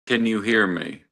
Can you hear me?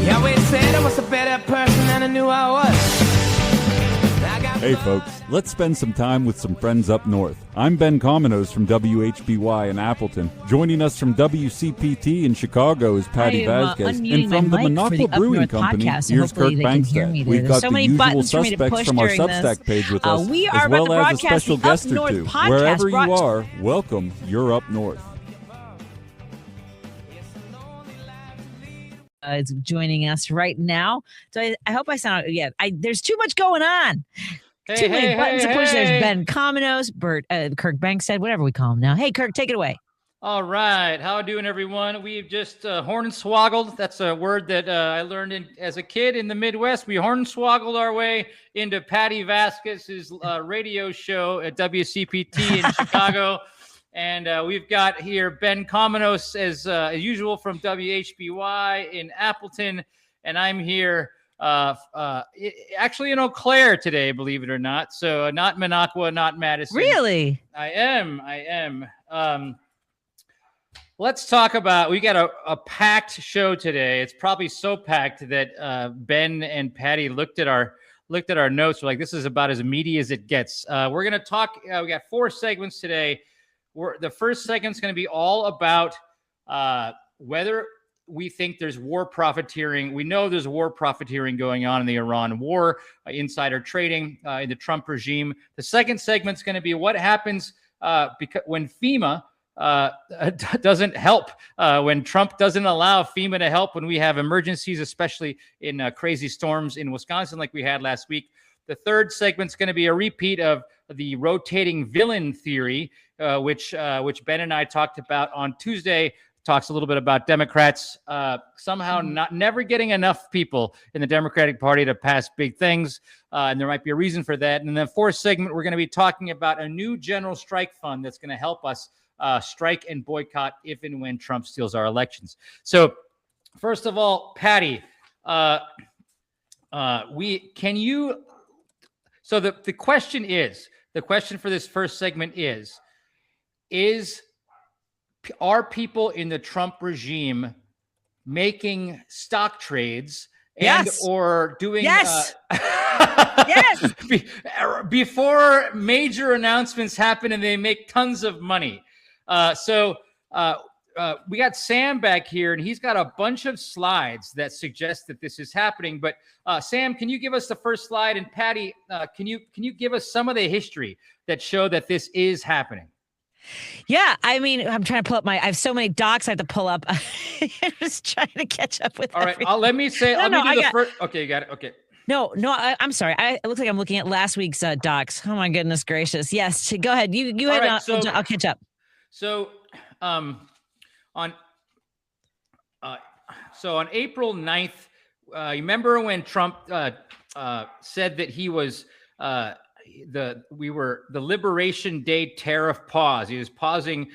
Yahweh said I was a better person than I knew I was. Hey folks, let's spend some time with some friends up north. I'm Ben Cominos from WHBY in Appleton. Joining us from WCPT in Chicago is Patty Vasquez. And from the Minocqua Brewing Company, here's Kirk Bankstead. We've got the usual suspects from our Substack page with us, as well as a special guest or two. Wherever you are, welcome, you're up north. Is joining us right now. So I hope I sound there's too much going on. Too many buttons to push. There's Ben Cominos, Kirk Bankstead, whatever we call him now. Hey, Kirk, take it away. All right. How doing, everyone? We've just hornswoggled. That's a word that I learned as a kid in the Midwest. We hornswoggled our way into Patty Vasquez's radio show at WCPT in Chicago. And we've got here Ben Cominos, as usual, from WHBY in Appleton. And I'm here actually in Eau Claire today, believe it or not. So not Minocqua, not Madison. Really? I am. Let's talk about, we got a packed show today. It's probably so packed that Ben and Patty looked at our notes. We're like, this is about as meaty as it gets. We're going to talk. We got 4 segments today. The first segment's going to be all about whether we think there's war profiteering. We know there's war profiteering going on in the Iran war, insider trading in the Trump regime. The second segment's going to be what happens when FEMA doesn't help, when Trump doesn't allow FEMA to help when we have emergencies, especially in crazy storms in Wisconsin like we had last week. The third segment's going to be a repeat of the rotating villain theory, which Ben and I talked about on Tuesday. Talks a little bit about Democrats somehow never getting enough people in the Democratic Party to pass big things, and there might be a reason for that. And in the fourth segment, we're going to be talking about a new general strike fund that's going to help us strike and boycott if and when Trump steals our elections. So, first of all, Patty, So the question for this first segment are people in the Trump regime making stock trades or doing yes. Before major announcements happen and they make tons of money. We got Sam back here, and he's got a bunch of slides that suggest that this is happening. But Sam, can you give us the first slide? And Patty, can you give us some of the history that show that this is happening? Yeah, I mean, I'm trying to pull up I have so many docs I have to pull up. I'm just trying to catch up with. All right, let me say. Let me do the first. Okay, you got it. Okay. No, I'm sorry. It looks like I'm looking at last week's docs. Oh my goodness gracious! Yes, go ahead. You ahead. Right, I'll catch up. So, on April 9th, you remember when Trump said that he was the Liberation Day tariff pause. He was pausing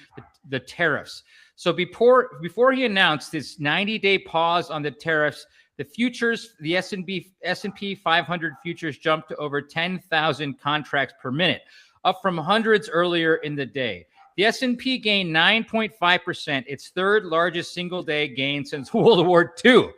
the tariffs. So before he announced this 90-day pause on the tariffs, the futures, the S&P 500 futures jumped to over 10,000 contracts per minute, up from hundreds earlier in the day. The S&P gained 9.5%, its third largest single-day gain since World War II.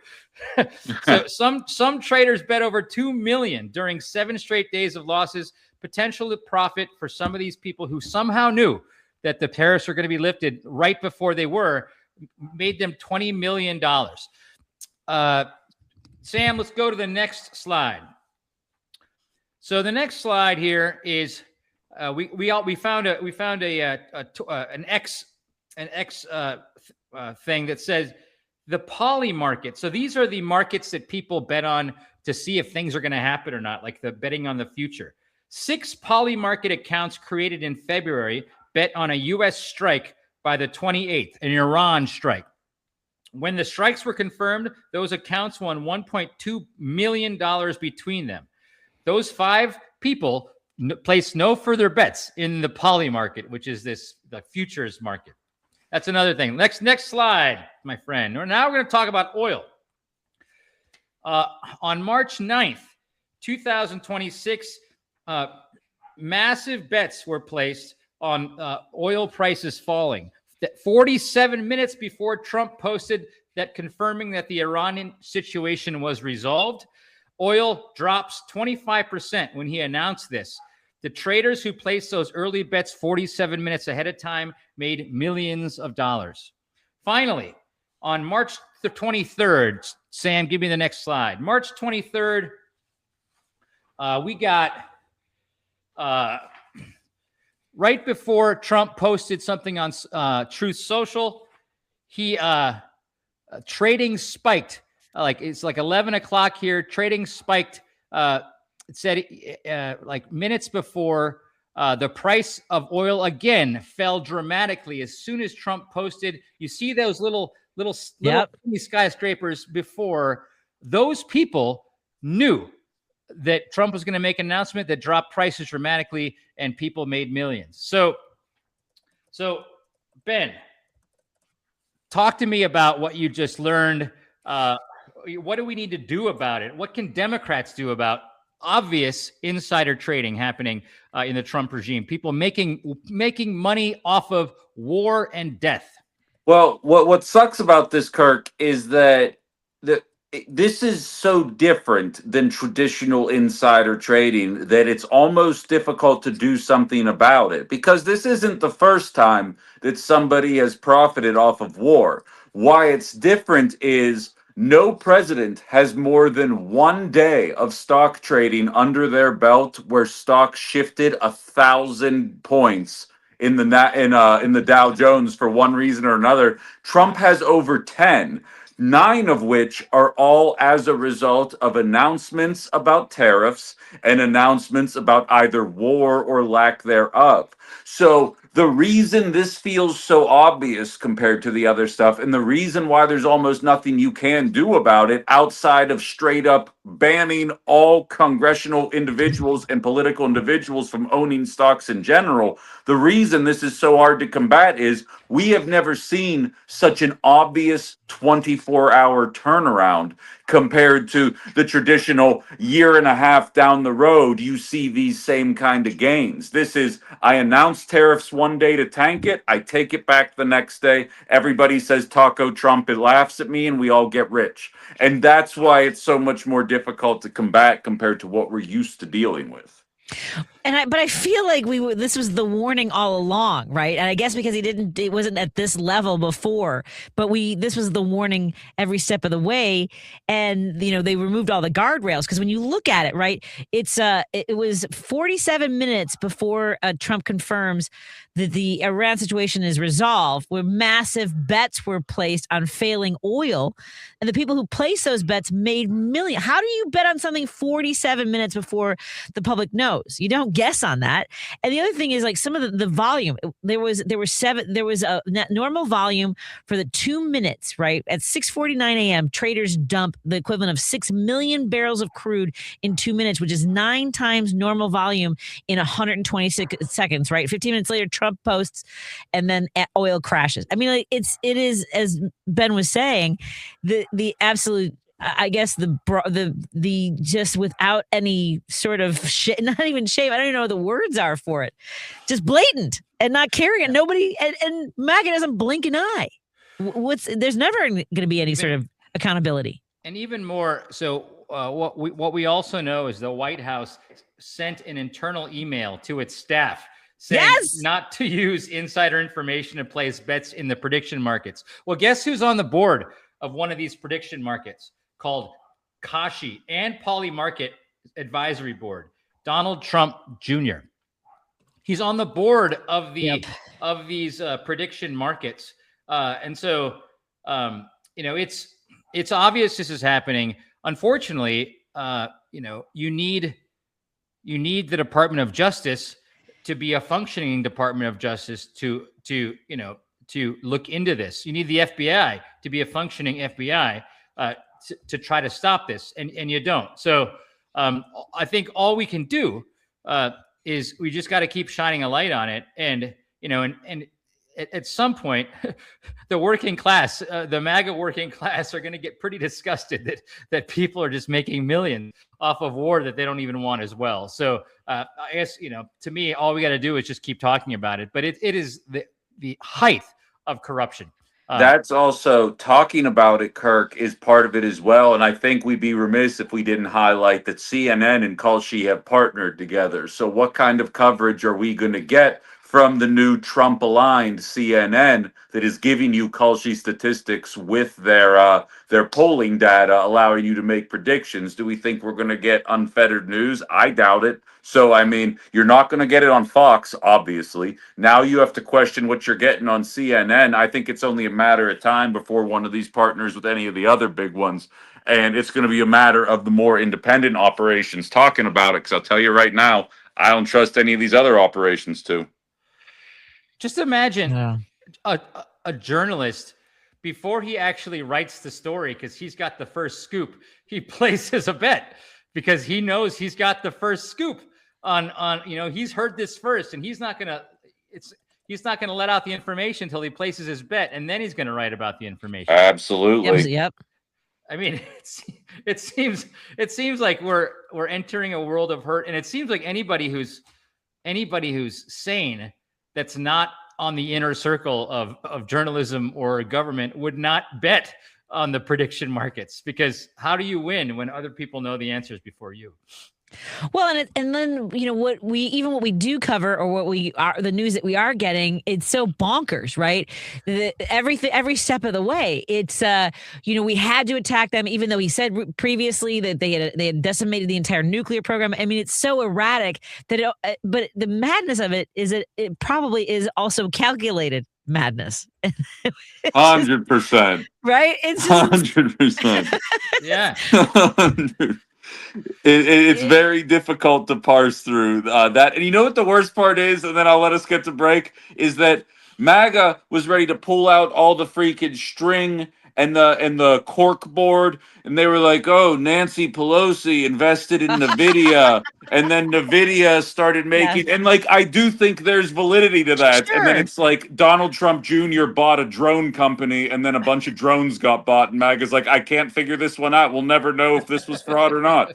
So some traders bet over $2 million during 7 straight days of losses. Potential to profit for some of these people who somehow knew that the tariffs were going to be lifted right before they were, made them $20 million. Sam, let's go to the next slide. So the next slide here is we found an X thing that says the poly market. So these are the markets that people bet on to see if things are going to happen or not, like the betting on the future. 6 poly market accounts created in February bet on a U.S. strike by the 28th, an Iran strike. When the strikes were confirmed, those accounts won $1.2 million between them. Those 5 people placed no further bets in the poly market, which is the futures market. That's another thing. Next slide, my friend. Now we're going to talk about oil. On March 9th, 2026, massive bets were placed on oil prices falling. 47 minutes before Trump posted that confirming that the Iranian situation was resolved, oil drops 25% when he announced this. The traders who placed those early bets 47 minutes ahead of time made millions of dollars. Finally, on March the 23rd, Sam, give me the next slide. March 23rd, we got right before Trump posted something on Truth Social, he trading spiked. It's like 11 o'clock here. Trading spiked. It said like minutes before the price of oil again fell dramatically as soon as Trump posted. You see those little skyscrapers before. Those people knew that Trump was going to make an announcement that dropped prices dramatically and people made millions. So Ben, talk to me about what you just learned. What do we need to do about it? What can Democrats do about obvious insider trading happening in the Trump regime? People making money off of war and death. Well, what sucks about this, Kirk, is that this is so different than traditional insider trading that it's almost difficult to do something about it, because this isn't the first time that somebody has profited off of war. Why it's different is no president has more than 1 day of stock trading under their belt where stock shifted 1,000 points in the Dow Jones for one reason or another. Trump has over 10. 9 of which are all as a result of announcements about tariffs and announcements about either war or lack thereof. So the reason this feels so obvious compared to the other stuff, and the reason why there's almost nothing you can do about it outside of straight up banning all congressional individuals and political individuals from owning stocks in general, the reason this is so hard to combat is we have never seen such an obvious 24-hour turnaround compared to the traditional year and a half down the road. You see these same kind of gains. This is, I announce tariffs one day to tank it, I take it back the next day, everybody says Taco Trump, it laughs at me, and we all get rich. And that's why it's so much more difficult to combat compared to what we're used to dealing with. But I feel like this was the warning all along, right? And I guess because it wasn't at this level before, but this was the warning every step of the way. And, they removed all the guardrails, because when you look at it, right, it was 47 minutes before Trump confirms that the Iran situation is resolved, where massive bets were placed on failing oil. And the people who placed those bets made millions. How do you bet on something 47 minutes before the public knows? You don't guess on that. And the other thing is, like, some of the volume, there was a normal volume for the 2 minutes, right? At 6:49 a.m., traders dump the equivalent of 6 million barrels of crude in 2 minutes, which is 9 times normal volume in 126 seconds, right? 15 minutes later, Trump posts, and then oil crashes. I mean, like, it is, as Ben was saying, the absolute, I guess, the just without any sort of shit, not even shame. I don't even know what the words are for it. Just blatant and not caring. And nobody, and MAGA doesn't blink an eye. There's never going to be any sort of accountability. And even more so, what we also know is the White House sent an internal email to its staff saying not to use insider information to place bets in the prediction markets. Well, guess who's on the board of one of these prediction markets called Kashi and Poly Market Advisory Board? Donald Trump Jr. He's on the board of the of these prediction markets, and so it's obvious this is happening. Unfortunately, you need the Department of Justice to be a functioning Department of Justice to look into this. You need the FBI to be a functioning FBI to try to stop this, and you don't. So I think all we can do is we just got to keep shining a light on it, and at some point, the working class, the MAGA working class, are going to get pretty disgusted that people are just making millions off of war that they don't even want as well. So I guess, to me, all we got to do is just keep talking about it. But it is the height of corruption. That's also talking about it, Kirk, is part of it as well. And I think we'd be remiss if we didn't highlight that CNN and Kalshi have partnered together. So what kind of coverage are we going to get from the new Trump-aligned CNN that is giving you Kalshi statistics with their polling data, allowing you to make predictions? Do we think we're going to get unfettered news? I doubt it. So, I mean, you're not going to get it on Fox, obviously. Now you have to question what you're getting on CNN. I think it's only a matter of time before one of these partners with any of the other big ones. And it's going to be a matter of the more independent operations talking about it. Because I'll tell you right now, I don't trust any of these other operations too. Just imagine a journalist, before he actually writes the story, because he's got the first scoop, he places a bet because he knows he's got the first scoop on he's heard this first, and he's not gonna let out the information until he places his bet, and then he's gonna write about the information. Absolutely. Yep. I mean, it seems like we're entering a world of hurt, and it seems like anybody who's sane, that's not on the inner circle of journalism or government, would not bet on the prediction markets, because how do you win when other people know the answers before you? Well, and then what we do cover, or the news that we are getting, it's so bonkers, right? Every step of the way, it's we had to attack them, even though he said previously that they had decimated the entire nuclear program. I mean, it's so erratic that but the madness of it is that it probably is also calculated madness. 100%. Right? It's 100%. Yeah. It's very difficult to parse through that. And you know what the worst part is, and then I'll let us get to break, is that MAGA was ready to pull out all the freaking string and the cork board, and they were like, oh, Nancy Pelosi invested in NVIDIA, and then NVIDIA started making, and like, I do think there's validity to that. Sure. And then it's like Donald Trump Jr. bought a drone company, and then a bunch of drones got bought, and MAGA's like, I can't figure this one out. We'll never know if this was fraud or not.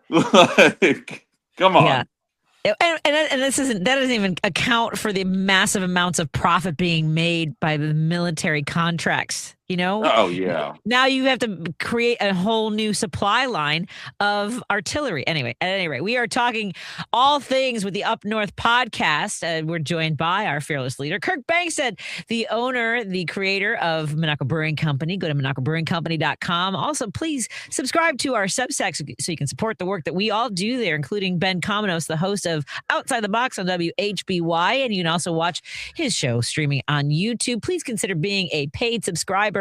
Like, come on. Yeah. And that doesn't even account for the massive amounts of profit being made by the military contracts. Oh yeah. Now you have to create a whole new supply line of artillery. Anyway, at any rate, we are talking all things with the Up North podcast. We're joined by our fearless leader, Kirk Bangstead, the owner, the creator of Monaco Brewing Company. Go to monacobrewingcompany.com. Also, please subscribe to our Substack so you can support the work that we all do there, including Ben Cominos, the host of Outside the Box on WHBY. And you can also watch his show streaming on YouTube. Please consider being a paid subscriber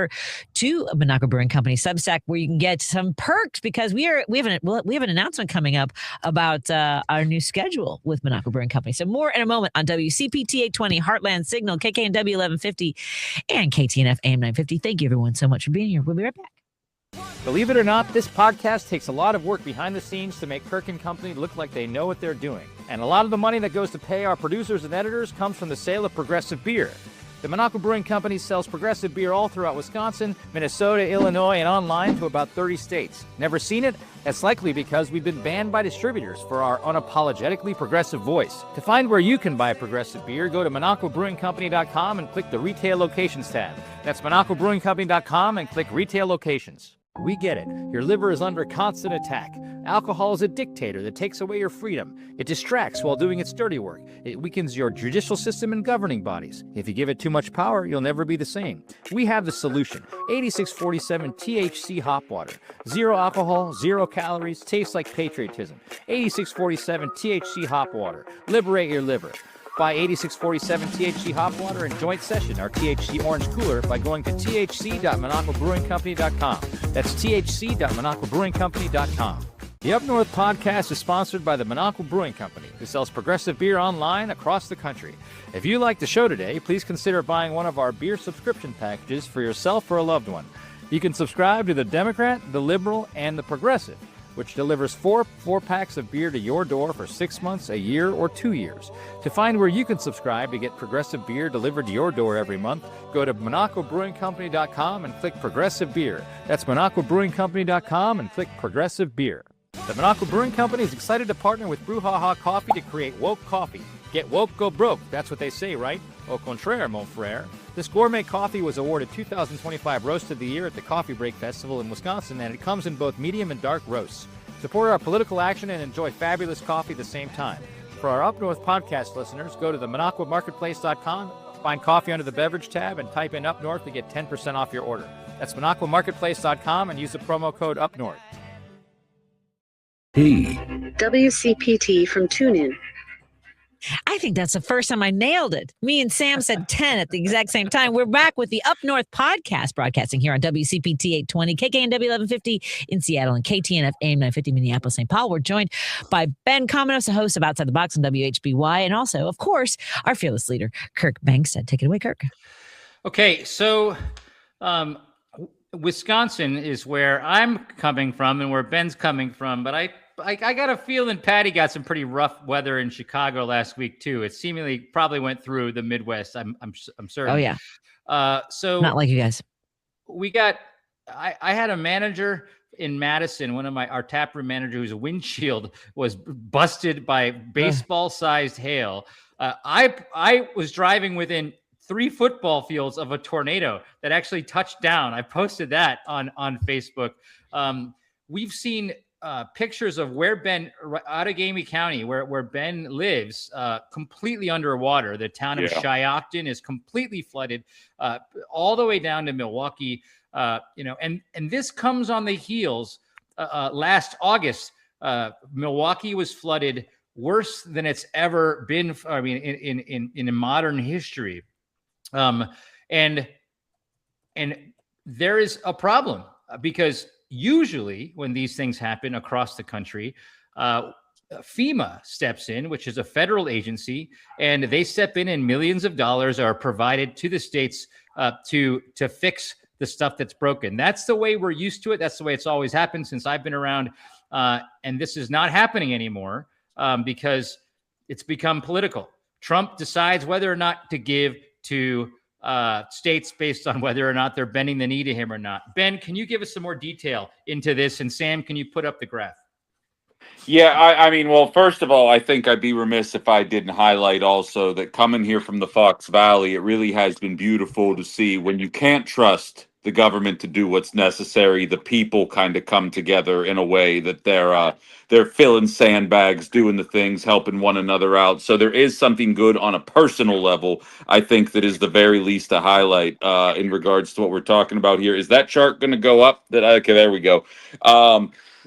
to Monaco Brewing Company Substack, where you can get some perks, because we have an announcement coming up about our new schedule with Monaco Brewing Company. So more in a moment on WCPT 820, Heartland Signal, KKNW 1150, and KTNF AM 950. Thank you, everyone, so much for being here. We'll be right back. Believe it or not, this podcast takes a lot of work behind the scenes to make Kirk & Company look like they know what they're doing. And a lot of the money that goes to pay our producers and editors comes from the sale of Progressive Beer. The Monaco Brewing Company sells Progressive Beer all throughout Wisconsin, Minnesota, Illinois, and online to about 30 states. Never seen it? That's likely because we've been banned by distributors for our unapologetically progressive voice. To find where you can buy Progressive Beer, go to MonacoBrewingCompany.com and click the Retail Locations tab. That's MonacoBrewingCompany.com and click Retail Locations. We get it. Your liver is under constant attack. Alcohol is a dictator that takes away your freedom. It distracts while doing its dirty work. It weakens your judicial system and governing bodies. If you give it too much power, you'll never be the same. We have the solution. 8647 THC Hop Water. Zero alcohol, 0 calories, tastes like patriotism. 8647 THC Hop Water. Liberate your liver. Buy 8647 THC Hop Water and Joint Session, our THC Orange Cooler, by going to thc.monoclebrewingcompany.com. That's thc.monoclebrewingcompany.com. The Up North podcast is sponsored by the Monocle Brewing Company, who sells progressive beer online across the country. If you like the show today, please consider buying one of our beer subscription packages for yourself or a loved one. You can subscribe to the Democrat, the Liberal, and the Progressive, which delivers four packs of beer to your door for 6 months, a year, or 2 years. To find where you can subscribe to get progressive beer delivered to your door every month, go to monoclebrewingcompany.com and click Progressive Beer. That's monoclebrewingcompany.com and click Progressive Beer. The Monocle Brewing Company is excited to partner with Brouhaha Coffee to create woke coffee. Get woke, go broke. That's what they say, right? Au contraire, mon frère. This gourmet coffee was awarded 2025 Roast of the Year at the Coffee Break Festival in Wisconsin, and it comes in both medium and dark roasts. Support our political action and enjoy fabulous coffee at the same time. For our Up North podcast listeners, go to the monoclemarketplace.com, find coffee under the beverage tab, and type in Up North to get 10% off your order. That's monoclemarketplace.com and use the promo code UPNORTH. WCPT from TuneIn. I think that's the first time I nailed it. Me and Sam said 10 at the exact same time. We're back with the Up North podcast, broadcasting here on WCPT 820, KKNW 1150 in Seattle, and KTNF AM 950 Minneapolis, St. Paul. We're joined by Ben Cominos, the host of Outside the Box on WHBY, and also, of course, our fearless leader, Kirk Bangstad. Take it away, Kirk. Okay, so Wisconsin is where I'm coming from and where Ben's coming from, but I got a feeling Patty got some pretty rough weather in Chicago last week too. It seemingly probably went through the Midwest. I'm certain. Oh yeah. So not like you guys. We got. I had a manager in Madison. One of our taproom manager whose windshield was busted by baseball-sized hail. I was driving within 3 football fields of a tornado that actually touched down. I posted that on Facebook. We've seen pictures of where Ben, Outagamie County, where Ben lives, completely underwater. The town of Shiocton is completely flooded, all the way down to Milwaukee. And this comes on the heels. Last August, Milwaukee was flooded worse than it's ever been. I mean, in modern history. And there is a problem because usually when these things happen across the country, FEMA steps in, which is a federal agency, and they step in and millions of dollars are provided to the states to fix the stuff that's broken. That's the way we're used to it. That's the way it's always happened since I've been around. And this is not happening anymore because it's become political. Trump decides whether or not to give to states based on whether or not they're bending the knee to him or not. Ben, can you give us some more detail into this? And Sam, can you put up the graph? Yeah, I mean, well, first of all, I think I'd be remiss if I didn't highlight also that coming here from the Fox Valley, it really has been beautiful to see when you can't trust the government to do what's necessary, the people kind of come together in a way that they're filling sandbags, doing the things, helping one another out. So there is something good on a personal level, I think, that is the very least to highlight in regards to what we're talking about here. Is that chart going to go up? Okay, there we go.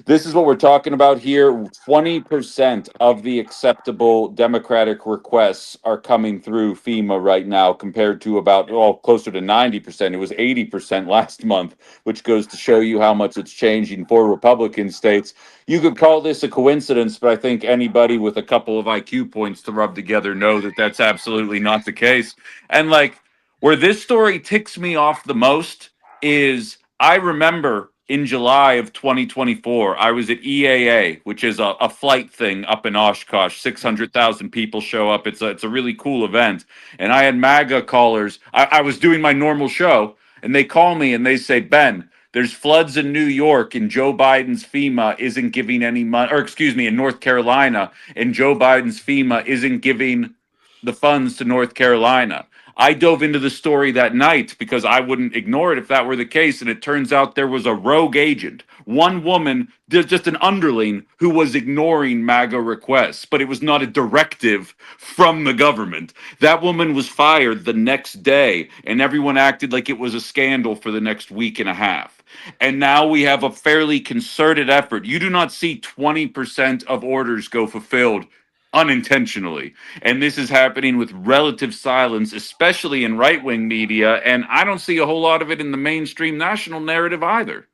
This is what we're talking about here. 20% of the acceptable Democratic requests are coming through FEMA right now compared to about, closer to 90%. It was 80% last month, which goes to show you how much it's changing for Republican states. You could call this a coincidence, but I think anybody with a couple of IQ points to rub together know that that's absolutely not the case. And like where this story ticks me off the most is I remember in July of 2024, I was at EAA, which is a flight thing up in Oshkosh. 600,000 people show up. It's a really cool event. And I had MAGA callers. I was doing my normal show, and they call me and they say, Ben, there's floods in New York, and Joe Biden's FEMA isn't giving any money, or excuse me, in North Carolina, and Joe Biden's FEMA isn't giving the funds to North Carolina. I dove into the story that night because I wouldn't ignore it if that were the case. And it turns out there was a rogue agent, one woman, just an underling, who was ignoring MAGA requests, but it was not a directive from the government. That woman was fired the next day, and everyone acted like it was a scandal for the next week and a half. And now we have a fairly concerted effort. You do not see 20% of orders go fulfilled unintentionally. And this is happening with relative silence, especially in right wing media. And I don't see a whole lot of it in the mainstream national narrative either.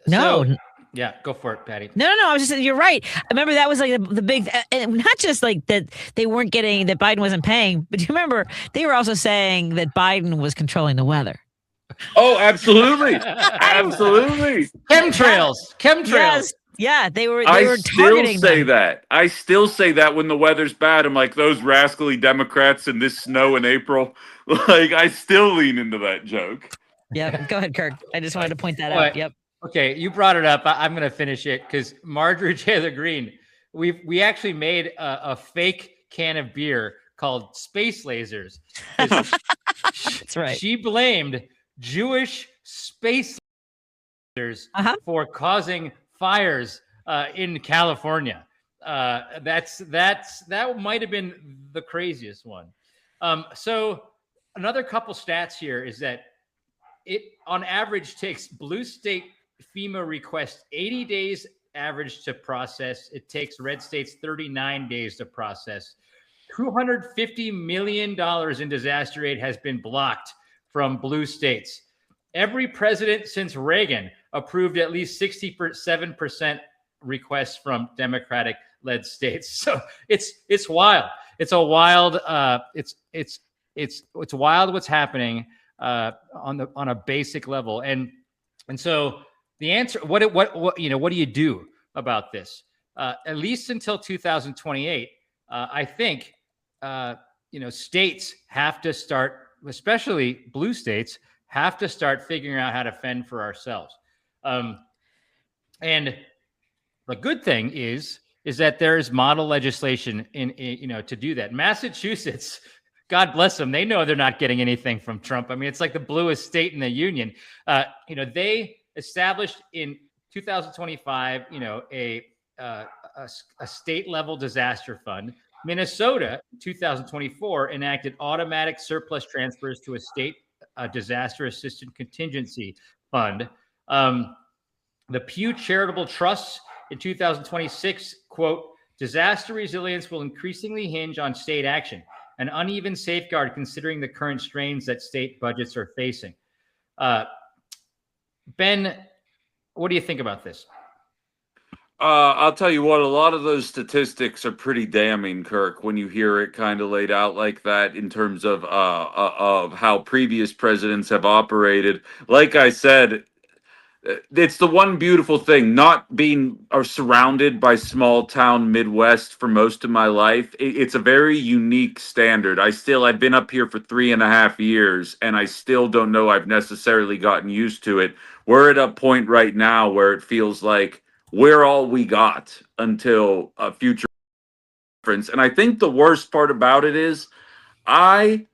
No. So, yeah, go for it, Patty. No. I was just saying, you're right. I remember that was like the big, and not just like that they weren't getting, that Biden wasn't paying, but you remember they were also saying that Biden was controlling the weather. Oh, absolutely. Absolutely. Chemtrails. Yes. Yeah, they were I still say them. that. I still say that when the weather's bad. I'm like, those rascally Democrats in this snow in April. Like, I still lean into that joke. Yep. Go ahead, Kirk. I just wanted to point that out. Yep. Okay, you brought it up. I'm going to finish it because Marjorie Taylor Greene, we actually made a fake can of beer called Space Lasers. That's right. She blamed Jewish space lasers for causing fires in California. That might have been the craziest one. So another couple stats here is that it on average takes blue state FEMA requests 80 days average to process. It takes red states 39 days to process. $250 million in disaster aid has been blocked from blue states. Every president since Reagan approved at least 67% requests from Democratic-led states. So it's wild. It's a wild. It's wild what's happening on a basic level. And so the answer, what do you do about this? At least until 2028, I think states have to start, especially blue states, have to start figuring out how to fend for ourselves. And the good thing is that there is model legislation in to do that. Massachusetts, God bless them, they know they're not getting anything from Trump. I mean, it's like the bluest state in the union. They established in 2025, a state level disaster fund. Minnesota, 2024, enacted automatic surplus transfers to a state disaster assistance contingency fund. The Pew Charitable Trusts in 2026, quote, disaster resilience will increasingly hinge on state action, an uneven safeguard considering the current strains that state budgets are facing. Ben, what do you think about this? I'll tell you what, a lot of those statistics are pretty damning, Kirk, when you hear it kind of laid out like that in terms of how previous presidents have operated. Like I said, it's the one beautiful thing, not being surrounded by small town Midwest for most of my life. It's a very unique standard. I've been up here for 3.5 years, and I still don't know I've necessarily gotten used to it. We're at a point right now where it feels like we're all we got until a future difference. And I think the worst part about it is I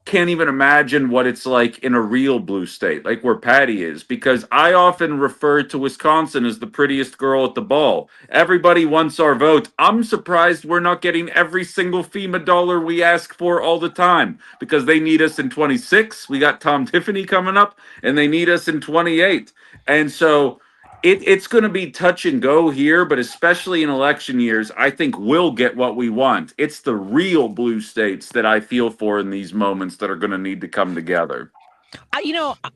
can't even imagine what it's like in a real blue state, like where Patty is, because I often refer to Wisconsin as the prettiest girl at the ball. Everybody wants our vote. I'm surprised we're not getting every single FEMA dollar we ask for all the time, because they need us in 26. We got Tom Tiffany coming up, and they need us in 28. And so it's going to be touch and go here, but especially in election years, I think we'll get what we want. It's the real blue states that I feel for in these moments that are going to need to come together.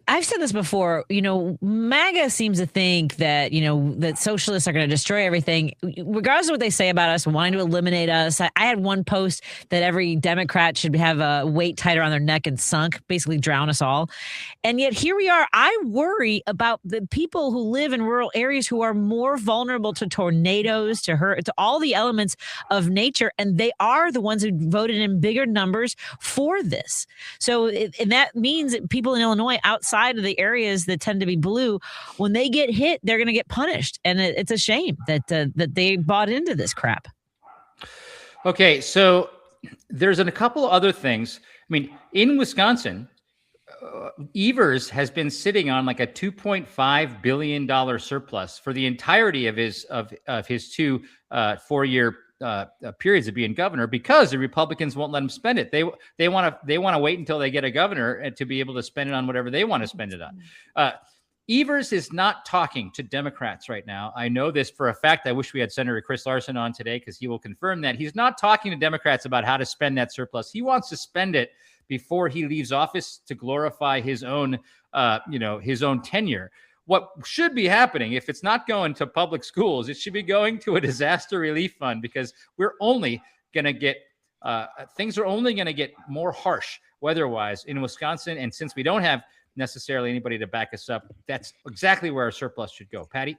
I've said this before, MAGA seems to think that, that socialists are going to destroy everything, regardless of what they say about us, wanting to eliminate us. I had one post that every Democrat should have a weight tighter on their neck and sunk, basically drown us all. And yet here we are. I worry about the people who live in rural areas who are more vulnerable to tornadoes, to all the elements of nature. And they are the ones who voted in bigger numbers for this. So, and that means that people in Illinois outside of the areas that tend to be blue, when they get hit, they're going to get punished. And it's a shame that they bought into this crap. Okay, so there's a couple other things mean, in Wisconsin, Evers has been sitting on like a $2.5 billion surplus for the entirety of his 2 4-year periods of being governor, because the Republicans won't let him spend it. They want to wait until they get a governor and to be able to spend it on whatever they want to spend it on. Evers is not talking to Democrats right now. I know this for a fact. I wish we had Senator Chris Larson on today, because he will confirm that. He's not talking to Democrats about how to spend that surplus. He wants to spend it before he leaves office to glorify his own tenure. What should be happening, if it's not going to public schools, it should be going to a disaster relief fund, because we're only going to get things are only going to get more harsh weather-wise in Wisconsin. And since we don't have necessarily anybody to back us up, that's exactly where our surplus should go. Patty?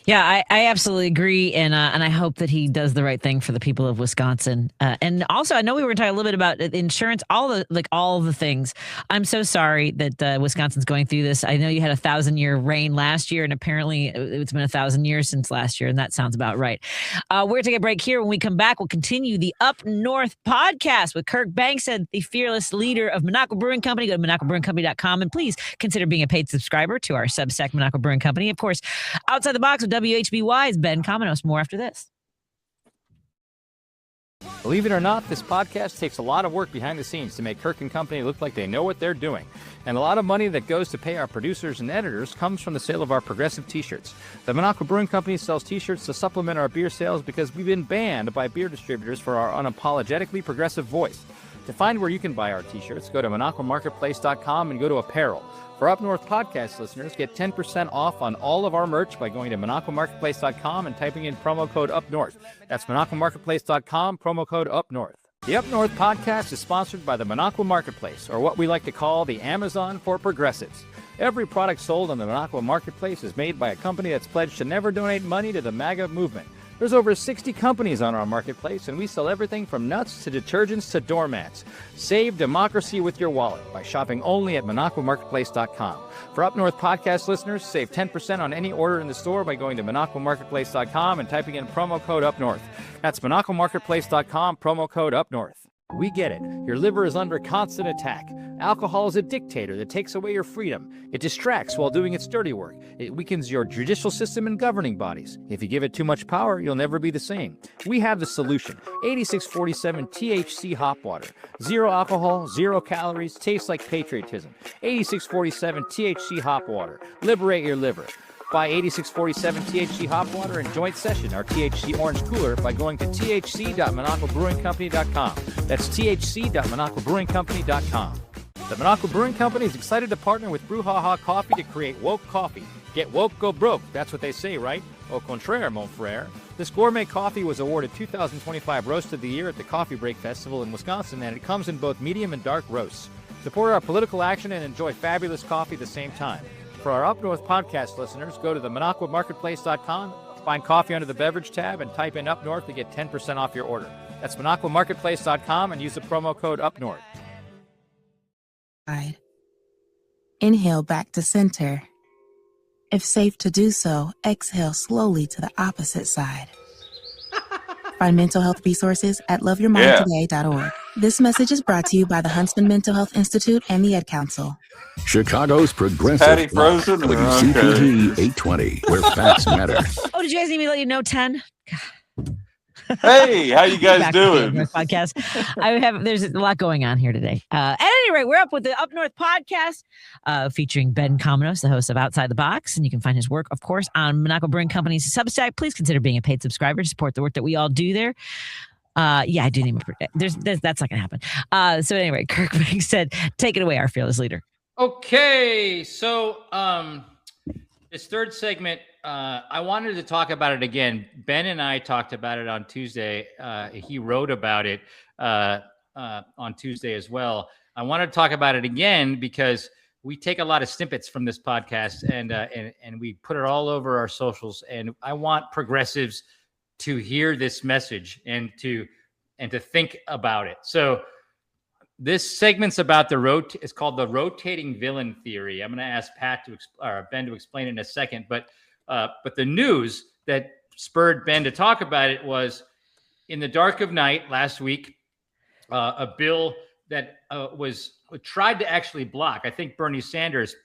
Yeah, I absolutely agree, and I hope that he does the right thing for the people of Wisconsin. And also, I know we were talking a little bit about insurance, all the things. I'm so sorry that Wisconsin's going through this. I know you had 1,000-year rain last year, and apparently it's been 1,000 years since last year, and that sounds about right. We're going to take a break here. When we come back, we'll continue the Up North podcast with Kirk Bankstead, the fearless leader of Monaco Brewing Company. Go to MonacoBrewingCompany.com, and please consider being a paid subscriber to our Substack, Monaco Brewing Company. Of course, Outside the Box with WHBY is Ben Cominos. More after this. Believe it or not, this podcast takes a lot of work behind the scenes to make Kirk & Company look like they know what they're doing. And a lot of money that goes to pay our producers and editors comes from the sale of our progressive t-shirts. The Monaco Brewing Company sells t-shirts to supplement our beer sales because we've been banned by beer distributors for our unapologetically progressive voice. To find where you can buy our t-shirts, go to MonacoMarketplace.com and go to apparel. For Up North podcast listeners, get 10% off on all of our merch by going to MonacoMarketplace.com and typing in promo code UpNorth. That's MonacoMarketplace.com, promo code UpNorth. The Up North podcast is sponsored by the Monaco Marketplace, or what we like to call the Amazon for progressives. Every product sold on the Monaco Marketplace is made by a company that's pledged to never donate money to the MAGA movement. There's over 60 companies on our marketplace, and we sell everything from nuts to detergents to doormats. Save democracy with your wallet by shopping only at MonacoMarketplace.com. For Up North podcast listeners, save 10% on any order in the store by going to MonacoMarketplace.com and typing in promo code UpNorth. That's MonacoMarketplace.com, promo code UpNorth. We get it. Your liver is under constant attack. Alcohol is a dictator that takes away your freedom. It distracts while doing its dirty work. It weakens your judicial system and governing bodies. If you give it too much power, you'll never be the same. We have the solution. 8647 THC Hop Water. Zero alcohol, 0 calories, tastes like patriotism. 8647 THC Hop Water. Liberate your liver. Buy 8647 THC Hop Water and Joint Session, our THC Orange Cooler, by going to thc.monacobrewingcompany.com. That's thc.monacobrewingcompany.com. The Monaco Brewing Company is excited to partner with Brouhaha Coffee to create woke coffee. Get woke, go broke. That's what they say, right? Au contraire, mon frère. This gourmet coffee was awarded 2025 Roast of the Year at the Coffee Break Festival in Wisconsin, and it comes in both medium and dark roasts. Support our political action and enjoy fabulous coffee at the same time. For our Up North podcast listeners, go to the MonacoMarketplace.com, find coffee under the beverage tab, and type in Up North to get 10% off your order. That's MonacoMarketplace.com and use the promo code UpNorth. Inhale back to center. If safe to do so, exhale slowly to the opposite side. Find mental health resources at loveyourmindtoday.org. This message is brought to you by the Huntsman Mental Health Institute and the Ed Council. Chicago's progressive Patty Frozen? WCPT 820, where facts matter. Oh, did you guys need me to let you know 10? Hey, how you guys Back to the doing? Up North podcast. There's a lot going on here today. At any rate, we're up with the Up North podcast featuring Ben Cominos, the host of Outside the Box. And you can find his work, of course, on Monaco Brewing Company's Substack. Please consider being a paid subscriber to support the work that we all do there. Yeah, I do need to. That's not going to happen. So anyway, Kirk said, take it away, our fearless leader. Okay, so this third segment, I wanted to talk about it again. Ben and I talked about it on Tuesday. He wrote about it on Tuesday as well. I wanted to talk about it again because we take a lot of snippets from this podcast and we put it all over our socials. And I want progressives to hear this message and to think about it. So this segment's about it's called the rotating villain theory. I'm going to ask Ben to explain it in a second, but the news that spurred Ben to talk about it was in the dark of night last week, a bill that was tried to actually block. I think Bernie Sanders,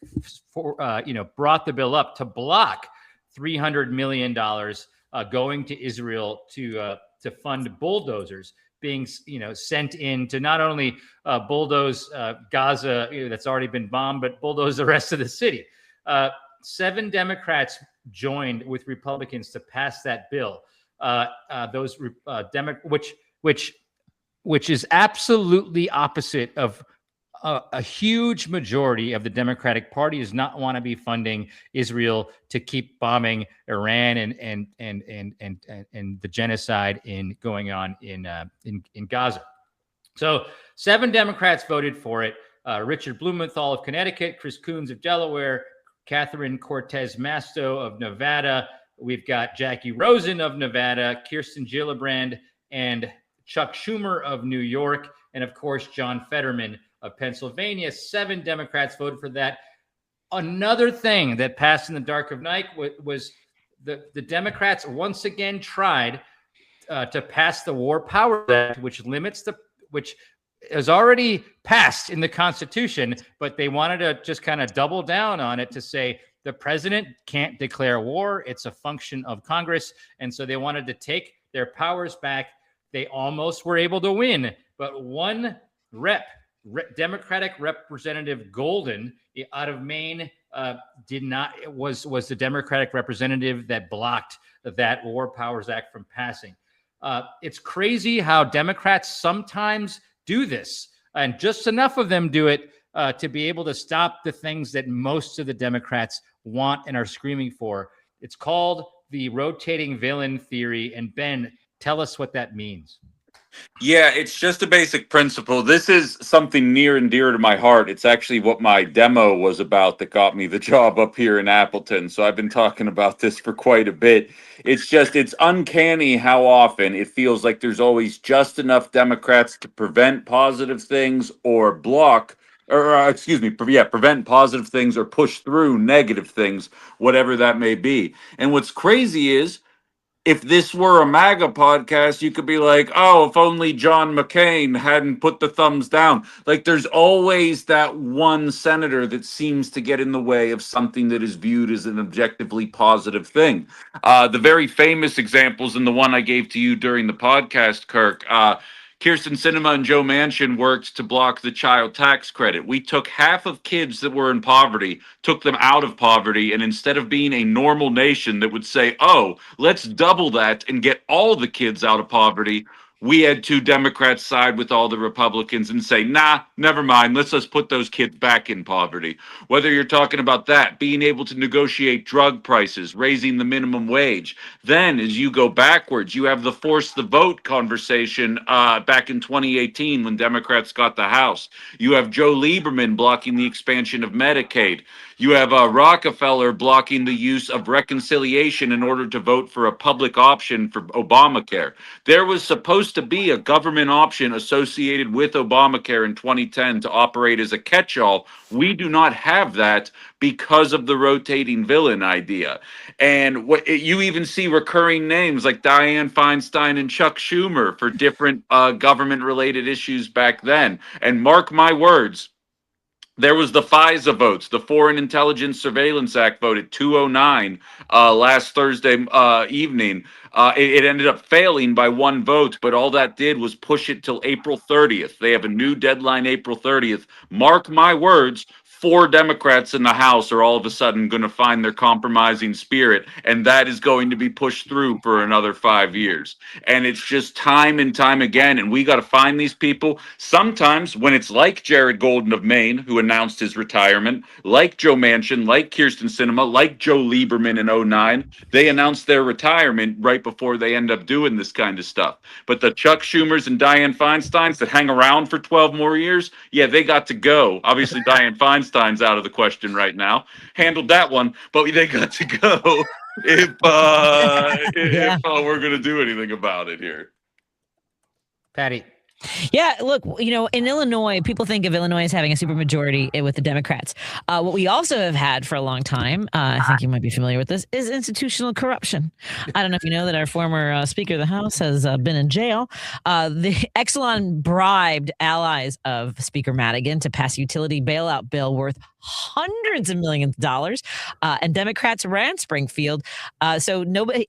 brought the bill up to block $300 million going to Israel to fund bulldozers being sent in to not only bulldoze Gaza that's already been bombed, but bulldoze the rest of the city. 7 Democrats joined with Republicans to pass that bill. Which is absolutely opposite of a huge majority of the Democratic Party does not want to be funding Israel to keep bombing Iran and the genocide going on in Gaza. So 7 Democrats voted for it. Richard Blumenthal of Connecticut, Chris Coons of Delaware, Catherine Cortez Masto of Nevada. We've got Jackie Rosen of Nevada, Kirsten Gillibrand, and Chuck Schumer of New York, and of course, John Fetterman of Pennsylvania. 7 Democrats voted for that. Another thing that passed in the dark of night was the Democrats once again tried to pass the War Powers Act, which is already passed in the Constitution, but they wanted to just kind of double down on it to say the president can't declare war. It's a function of Congress. And so they wanted to take their powers back. They almost were able to win, but one Democratic Representative Golden out of Maine was the Democratic representative that blocked that War Powers Act from passing. It's crazy how Democrats sometimes do this, and just enough of them do it to be able to stop the things that most of the Democrats want and are screaming for. It's called the rotating villain theory. And Ben, tell us what that means. Yeah, it's just a basic principle. This is something near and dear to my heart. It's actually what my demo was about that got me the job up here in Appleton. So I've been talking about this for quite a bit. It's uncanny how often it feels like there's always just enough Democrats to prevent positive things or prevent positive things or push through negative things, whatever that may be. And what's crazy is, if this were a MAGA podcast, you could be like, oh, if only John McCain hadn't put the thumbs down. Like, there's always that one senator that seems to get in the way of something that is viewed as an objectively positive thing. The very famous examples, and the one I gave to you during the podcast, Kirk, Kirsten Sinema and Joe Manchin worked to block the child tax credit. We took half of kids that were in poverty, took them out of poverty, and instead of being a normal nation that would say, oh, let's double that and get all the kids out of poverty, we had 2 Democrats side with all the Republicans and say, nah, never mind, let's just put those kids back in poverty. Whether you're talking about that, being able to negotiate drug prices, raising the minimum wage. Then, as you go backwards, you have the force the vote conversation back in 2018 when Democrats got the House. You have Joe Lieberman blocking the expansion of Medicaid. You have Rockefeller blocking the use of reconciliation in order to vote for a public option for Obamacare. There was supposed to be a government option associated with Obamacare in 2010 to operate as a catch-all. We do not have that because of the rotating villain idea. And you even see recurring names like Dianne Feinstein and Chuck Schumer for different government-related issues back then. And mark my words, there was the FISA votes, the Foreign Intelligence Surveillance Act voted 209 last Thursday evening. It ended up failing by 1 vote, but all that did was push it till April 30th. They have a new deadline, April 30th. Mark my words, 4 Democrats in the House are all of a sudden going to find their compromising spirit, and that is going to be pushed through for another 5 years. And it's just time and time again, and we got to find these people. Sometimes when it's like Jared Golden of Maine, who announced his retirement, like Joe Manchin, like Kirsten Sinema, like Joe Lieberman in 2009, they announced their retirement right before they end up doing this kind of stuff. But the Chuck Schumers and Dianne Feinsteins that hang around for 12 more years, yeah, they got to go. Obviously, Dianne Feinstein's out of the question right now. Handled that one, but they got to go if we're going to do anything about it here. Patty. Yeah, look, in Illinois, people think of Illinois as having a supermajority with the Democrats. What we also have had for a long time, I think you might be familiar with this, is institutional corruption. I don't know if you know that our former Speaker of the House has been in jail. The Exelon bribed allies of Speaker Madigan to pass a utility bailout bill worth hundreds of millions of dollars, and Democrats ran Springfield. So nobody,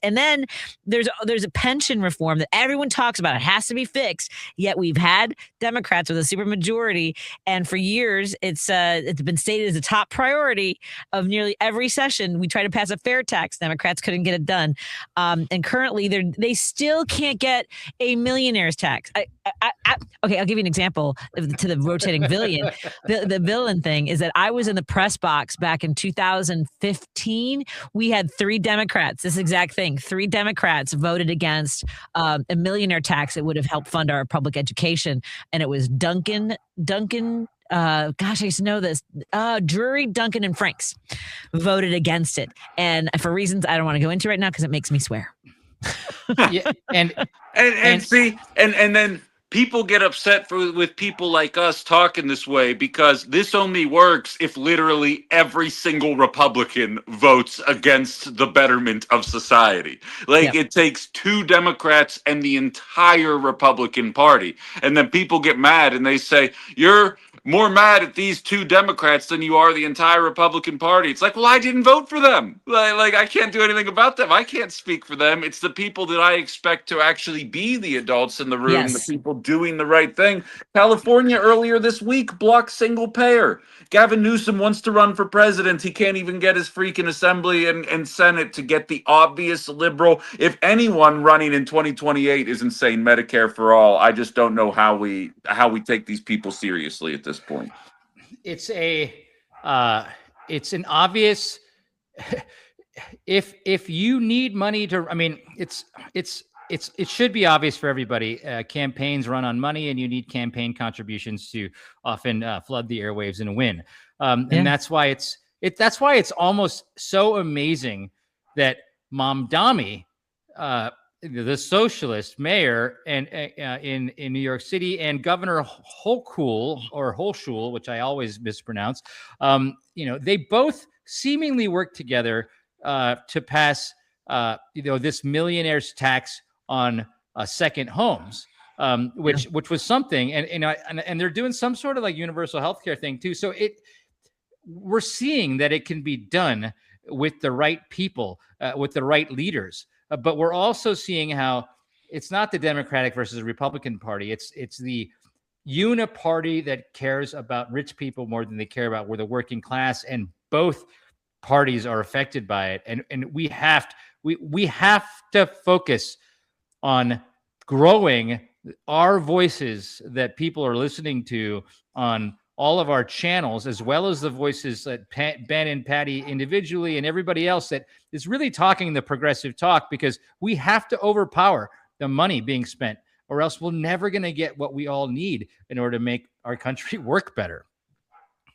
and then there's a pension reform that everyone talks about. It has to be fixed. Yet we've had Democrats with a supermajority, and for years it's been stated as a top priority of nearly every session. We try to pass a fair tax. Democrats couldn't get it done, and currently they still can't get a millionaire's tax. Okay, I'll give you an example to the rotating villain. The villain thing is that I was in the press box back in 2015. We had 3 Democrats. This exact thing. 3 Democrats voted against a millionaire tax that would have helped fund our public education, and it was Duncan. Gosh, I used to know this. Drury, Duncan, and Franks voted against it, and for reasons I don't want to go into right now because it makes me swear. Yeah, and then people get upset with people like us talking this way, because this only works if literally every single Republican votes against the betterment of society. Like, It takes 2 Democrats and the entire Republican Party. And then people get mad and they say, you're more mad at these 2 Democrats than you are the entire Republican Party. It's like, well, I didn't vote for them. Like I can't do anything about them. I can't speak for them. It's the people that I expect to actually be the adults in the room, the people doing the right thing. California earlier this week blocked single payer. Gavin Newsom wants to run for president. He can't even get his freaking assembly and Senate to get the obvious liberal. If anyone running in 2028 isn't saying Medicare for all, I just don't know how we take these people seriously at this point. It's an obvious. If you need money to, I mean, it should be obvious for everybody. Campaigns run on money, and you need campaign contributions to often flood the airwaves and win. And that's why it's almost so amazing that Mamdani, the socialist mayor and in New York City, and Governor Hochul, which I always mispronounce, they both seemingly work together to pass this millionaire's tax on second homes, which was something, and they're doing some sort of like universal healthcare thing too. So we're seeing that it can be done with the right people, with the right leaders. But we're also seeing how it's not the Democratic versus the Republican Party. It's the uniparty that cares about rich people more than they care about the working class, and both parties are affected by it. And we have to focus on growing our voices that people are listening to on all of our channels, as well as the voices that Ben and Patty individually and everybody else that is really talking the progressive talk, because we have to overpower the money being spent, or else we're never going to get what we all need in order to make our country work better.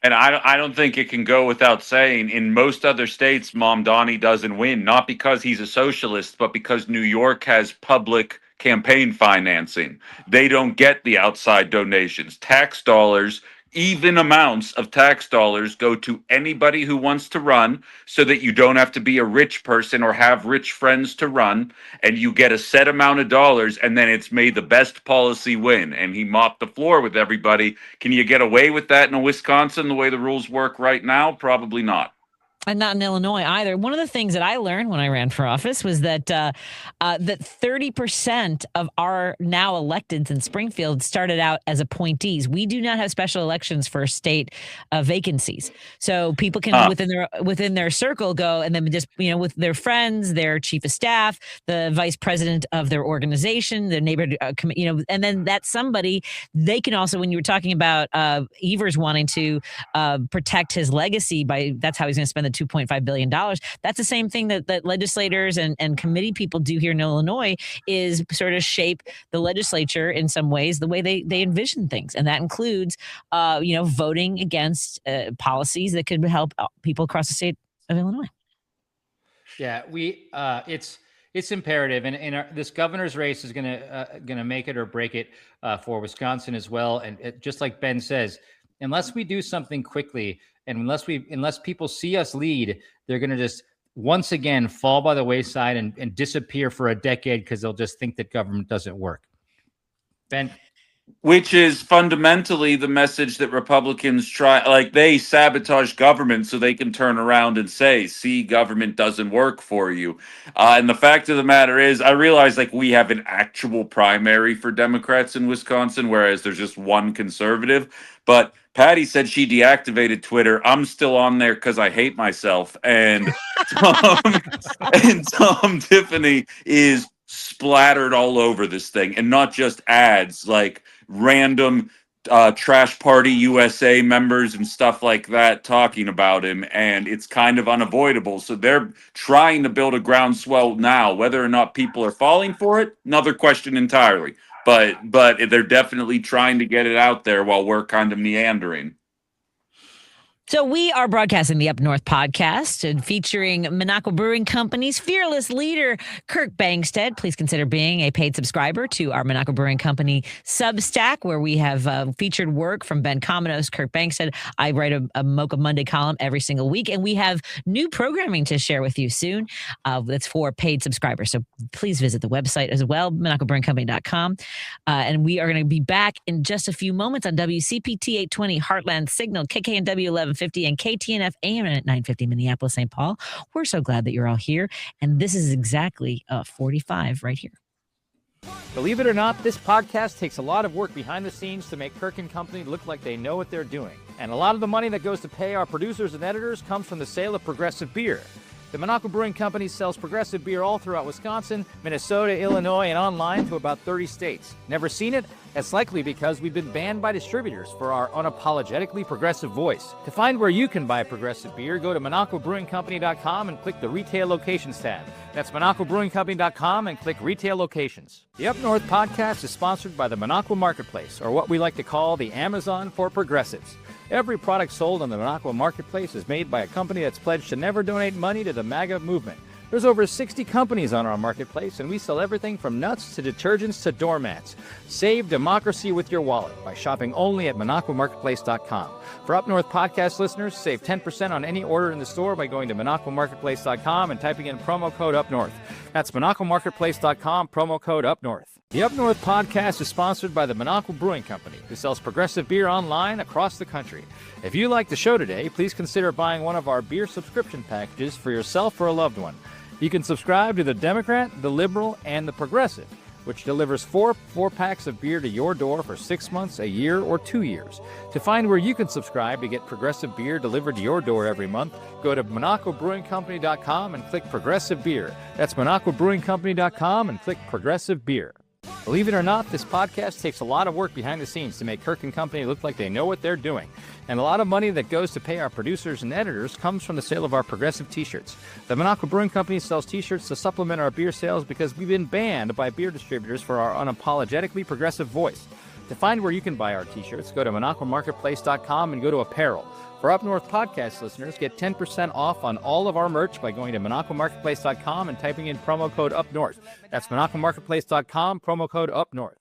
And I don't think it can go without saying, in most other states, Mamdani doesn't win, not because he's a socialist, but because New York has public campaign financing. They don't get the outside donations. Tax dollars, even amounts of tax dollars, go to anybody who wants to run, so that you don't have to be a rich person or have rich friends to run, and you get a set amount of dollars, and then it's made the best policy win. And he mopped the floor with everybody. Can you get away with that in Wisconsin the way the rules work right now? Probably not. And not in Illinois either. One of the things that I learned when I ran for office was that that 30% of our now electeds in Springfield started out as appointees. We do not have special elections for state vacancies, so people can within their circle go and then just with their friends, their chief of staff, the vice president of their organization, their neighborhood and then that's somebody they can also, when you were talking about Evers wanting to protect his legacy that's how he's going to spend the $2.5 billion. That's the same thing that legislators and committee people do here in Illinois, is sort of shape the legislature in some ways the way they envision things. And that includes, voting against policies that could help people across the state of Illinois. Yeah, it's it's imperative, and this governor's race is gonna make it or break it for Wisconsin as well. And just like Ben says, unless we do something quickly, and unless people see us lead, they're gonna just once again fall by the wayside and disappear for a decade because they'll just think that government doesn't work. Ben. Which is fundamentally the message that Republicans try, like they sabotage government so they can turn around and say, see, government doesn't work for you. And the fact of the matter is, I realize like we have an actual primary for Democrats in Wisconsin, whereas there's just one conservative. But Patty said she deactivated Twitter. I'm still on there because I hate myself. And Tom Tiffany is splattered all over this thing, and not just ads, like random Trash Party USA members and stuff like that talking about him, and it's kind of unavoidable. So they're trying to build a groundswell now. Whether or not people are falling for it, another question entirely. But they're definitely trying to get it out there while we're kind of meandering. So we are broadcasting the Up North podcast and featuring Monaco Brewing Company's fearless leader, Kirk Bangstead. Please consider being a paid subscriber to our Monaco Brewing Company Substack, where we have featured work from Ben Cominos, Kirk Bangstead. I write a Mocha Monday column every single week, and we have new programming to share with you soon. That's for paid subscribers. So please visit the website as well, MonacoBrewingCompany.com. And we are going to be back in just a few moments on WCPT 820, Heartland Signal, KKNW 1150, and KTNF AM at 950 Minneapolis, St. Paul. We're so glad that you're all here. And this is exactly 45 right here. Believe it or not, this podcast takes a lot of work behind the scenes to make Kirk & Company look like they know what they're doing. And a lot of the money that goes to pay our producers and editors comes from the sale of Progressive Beer. The Monaco Brewing Company sells Progressive Beer all throughout Wisconsin, Minnesota, Illinois, and online to about 30 states. Never seen it? That's likely because we've been banned by distributors for our unapologetically progressive voice. To find where you can buy Progressive Beer, go to MonacoBrewingCompany.com and click the Retail Locations tab. That's MonacoBrewingCompany.com and click Retail Locations. The Up North podcast is sponsored by the Monaco Marketplace, or what we like to call the Amazon for progressives. Every product sold on the Monaco Marketplace is made by a company that's pledged to never donate money to the MAGA movement. There's over 60 companies on our marketplace, and we sell everything from nuts to detergents to doormats. Save democracy with your wallet by shopping only at MonacoMarketplace.com. For Up North podcast listeners, save 10% on any order in the store by going to MonacoMarketplace.com and typing in promo code UpNorth. That's MonacoMarketplace.com, promo code UpNorth. The Up North podcast is sponsored by the Monaco Brewing Company, who sells progressive beer online across the country. If you like the show today, please consider buying one of our beer subscription packages for yourself or a loved one. You can subscribe to the Democrat, the Liberal, and the Progressive, which delivers four packs of beer to your door for 6 months, a year, or 2 years. To find where you can subscribe to get Progressive Beer delivered to your door every month, go to MonacoBrewingCompany.com and click Progressive Beer. That's MonacoBrewingCompany.com and click Progressive Beer. Believe it or not, this podcast takes a lot of work behind the scenes to make Kirk & Company look like they know what they're doing. And a lot of money that goes to pay our producers and editors comes from the sale of our progressive t-shirts. The Monaco Brewing Company sells t-shirts to supplement our beer sales because we've been banned by beer distributors for our unapologetically progressive voice. To find where you can buy our t-shirts, go to MonacoMarketplace.com and go to Apparel. For Up North podcast listeners, get 10% off on all of our merch by going to MonacoMarketplace.com and typing in promo code UpNorth. That's MonacoMarketplace.com, promo code UpNorth.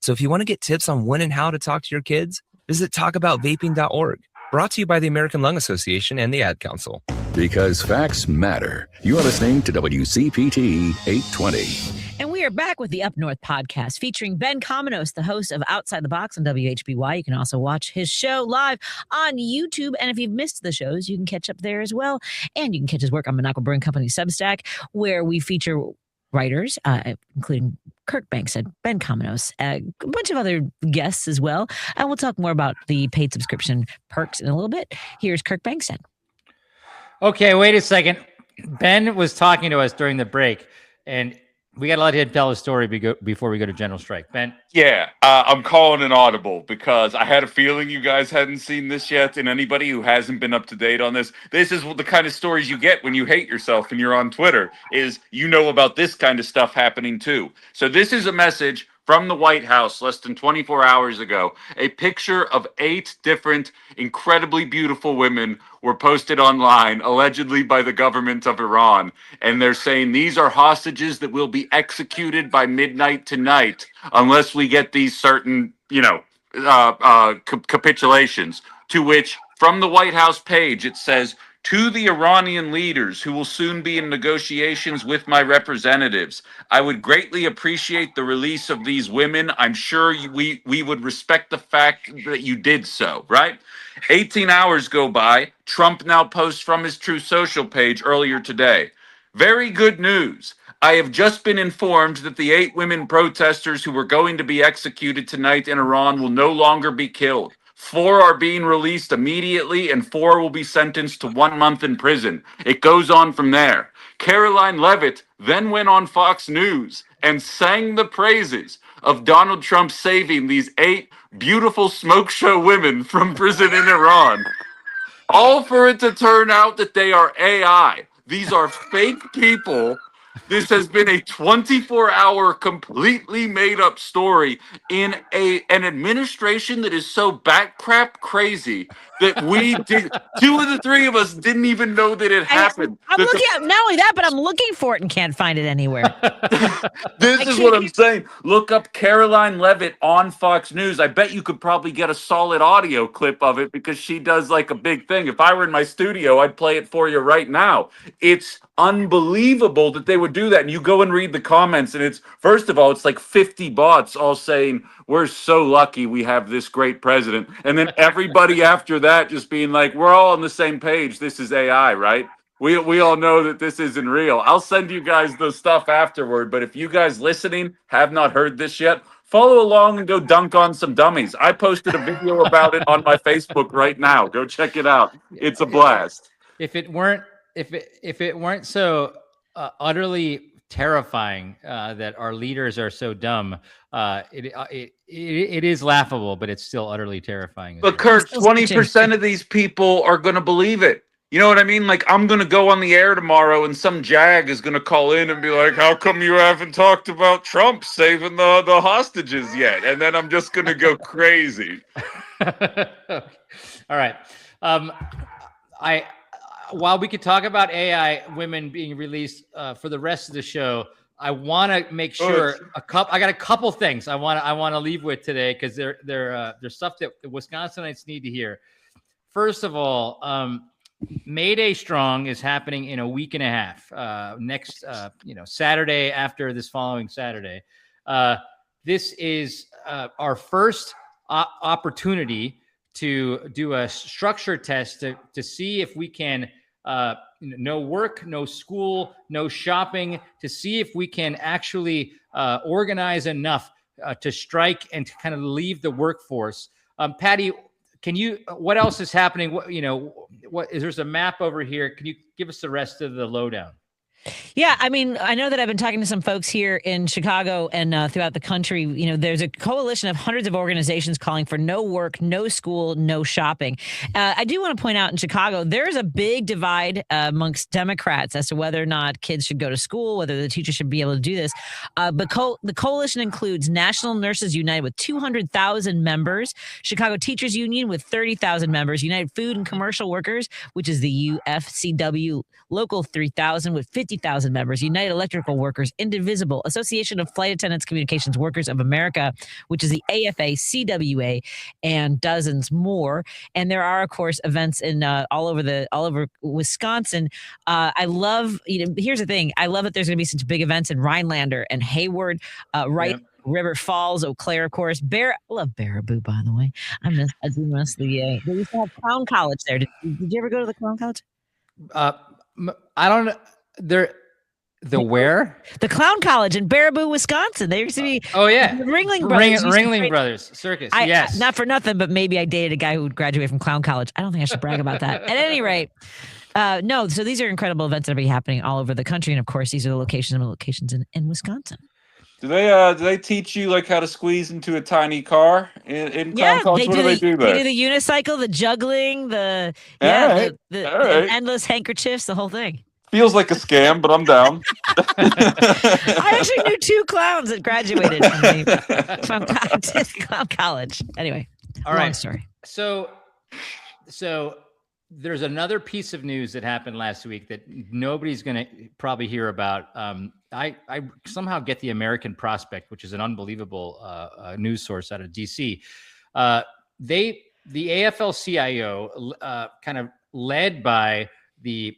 So if you want to get tips on when and how to talk to your kids, visit talkaboutvaping.org. Brought to you by the American Lung Association and the Ad Council. Because facts matter. You are listening to WCPT 820. And we are back with the Up North podcast featuring Ben Cominos, the host of Outside the Box on WHBY. You can also watch his show live on YouTube. And if you've missed the shows, you can catch up there as well. And you can catch his work on Monaco Brewing Company Substack, where we feature writers, including Kirk Bangstead, Ben Cominos, a bunch of other guests as well. And we'll talk more about the paid subscription perks in a little bit. Here's Kirk Bangstead. Okay, wait a second. Ben was talking to us during the break, and we got to let him tell his story before we go to General Strike. Ben? Yeah, I'm calling an audible because I had a feeling you guys hadn't seen this yet, and anybody who hasn't been up to date on this is the kind of stories you get when you hate yourself and you're on Twitter, is you know about this kind of stuff happening too. So this is a message from the White House less than 24 hours ago. A picture of 8 different incredibly beautiful women were posted online, allegedly by the government of Iran. And they're saying these are hostages that will be executed by midnight tonight unless we get these certain, capitulations. To which, from the White House page, it says, to the Iranian leaders who will soon be in negotiations with my representatives, I would greatly appreciate the release of these women. I'm sure we would respect the fact that you did so, right? 18 hours go by. Trump now posts from his True Social page earlier today. Very good news. I have just been informed that the 8 women protesters who were going to be executed tonight in Iran will no longer be killed. 4 are being released immediately, and 4 will be sentenced to 1 month in prison. It goes on from there. Caroline Leavitt then went on Fox News and sang the praises of Donald Trump saving these 8 beautiful smoke show women from prison in Iran. All for it to turn out that they are AI. These are fake people. This has been a 24-hour completely made up story in an administration that is so backcrap crazy that we did 2 of the 3 of us didn't even know that it happened. I'm looking at not only that, but I'm looking for it and can't find it anywhere. This is what I'm saying. Look up Caroline Leavitt on Fox News. I bet you could probably get a solid audio clip of it because she does like a big thing. If I were in my studio, I'd play it for you right now. It's unbelievable that they would do that. And you go and read the comments, and it's, first of all, it's like 50 bots all saying, we're so lucky we have this great president. And then everybody after that just being like, we're all on the same page. This is AI, right? We all know that this isn't real. I'll send you guys the stuff afterward. But if you guys listening have not heard this yet, follow along and go dunk on some dummies. I posted a video about it on my Facebook right now. Go check it out. It's a blast. If it weren't so utterly terrifying that our leaders are so dumb, it is laughable, but it's still utterly terrifying. But Kirk, 20% of these people are going to believe it. You know what I mean? Like, I'm going to go on the air tomorrow and some jag is going to call in and be like, how come you haven't talked about Trump saving the hostages yet? And then I'm just going to go crazy. All right. While we could talk about AI women being released for the rest of the show, I want to make sure I got a couple things I want to leave with today because they're stuff that the Wisconsinites need to hear. First of all, May Day Strong is happening in a week and a half. Next, Saturday after this following Saturday. This is our first opportunity to do a structure test to see if we can no work, no school, no shopping, to see if we can actually organize enough to strike and to kind of leave the workforce. Patty, what else is happening? What is there's a map over here. Can you give us the rest of the lowdown? Yeah, I mean, I know that I've been talking to some folks here in Chicago and throughout the country. You know, there's a coalition of hundreds of organizations calling for no work, no school, no shopping. I do want to point out in Chicago, there's a big divide amongst Democrats as to whether or not kids should go to school, whether the teachers should be able to do this. But the coalition includes National Nurses United with 200,000 members, Chicago Teachers Union with 30,000 members, United Food and Commercial Workers, which is the UFCW Local 3,000 with 50,000 members, United Electrical Workers, Indivisible, Association of Flight Attendants Communications Workers of America, which is the AFA, CWA, and dozens more. And there are, of course, events in all over Wisconsin. I love, here's the thing. I love that there's going to be such big events in Rhinelander and Hayward, River Falls, Eau Claire, of course. I love Baraboo, by the way. I do miss the. They used to have Clown College there. Did you ever go to the Clown College? I don't know. The where? The Clown College in Baraboo, Wisconsin. There used to be. Oh yeah, the Ringling Brothers. Ringling Brothers Circus. Yes. Not for nothing, but maybe I dated a guy who would graduate from Clown College. I don't think I should brag about that. At any rate, no. So these are incredible events that are happening all over the country, and of course, these are the locations in Wisconsin. Do they teach you like how to squeeze into a tiny car in Clown College? What do they do there? They do the unicycle, the juggling, the endless handkerchiefs, the whole thing. Feels like a scam, but I'm down. I actually knew 2 clowns that graduated from college. Anyway, long story. So there's another piece of news that happened last week that nobody's going to probably hear about. I somehow get the American Prospect, which is an unbelievable news source out of DC. The AFL-CIO, kind of led by the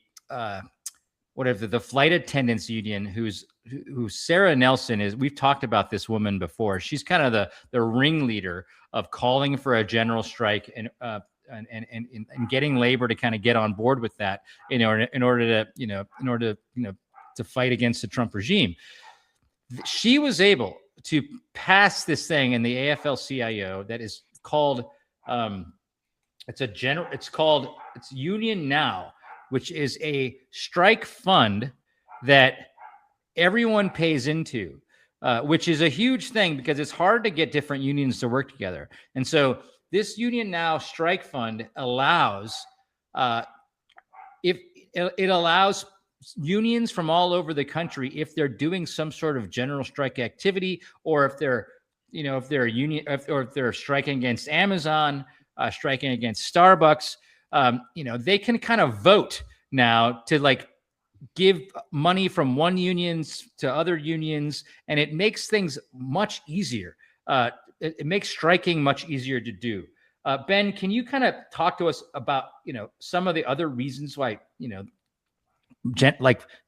flight attendants union, who Sarah Nelson is. We've talked about this woman before. She's kind of the ringleader of calling for a general strike and getting labor to kind of get on board with that in order to fight against the Trump regime. She was able to pass this thing in the AFL-CIO that is called it's Union Now, which is a strike fund that everyone pays into, which is a huge thing because it's hard to get different unions to work together. And so this Union Now strike fund allows unions from all over the country, if they're doing some sort of general strike activity, or if they're striking against Amazon, striking against Starbucks, they can kind of vote now to give money from one unions to other unions, and it makes things much easier. It makes striking much easier to do. Ben, can you kind of talk to us about, some of the other reasons why,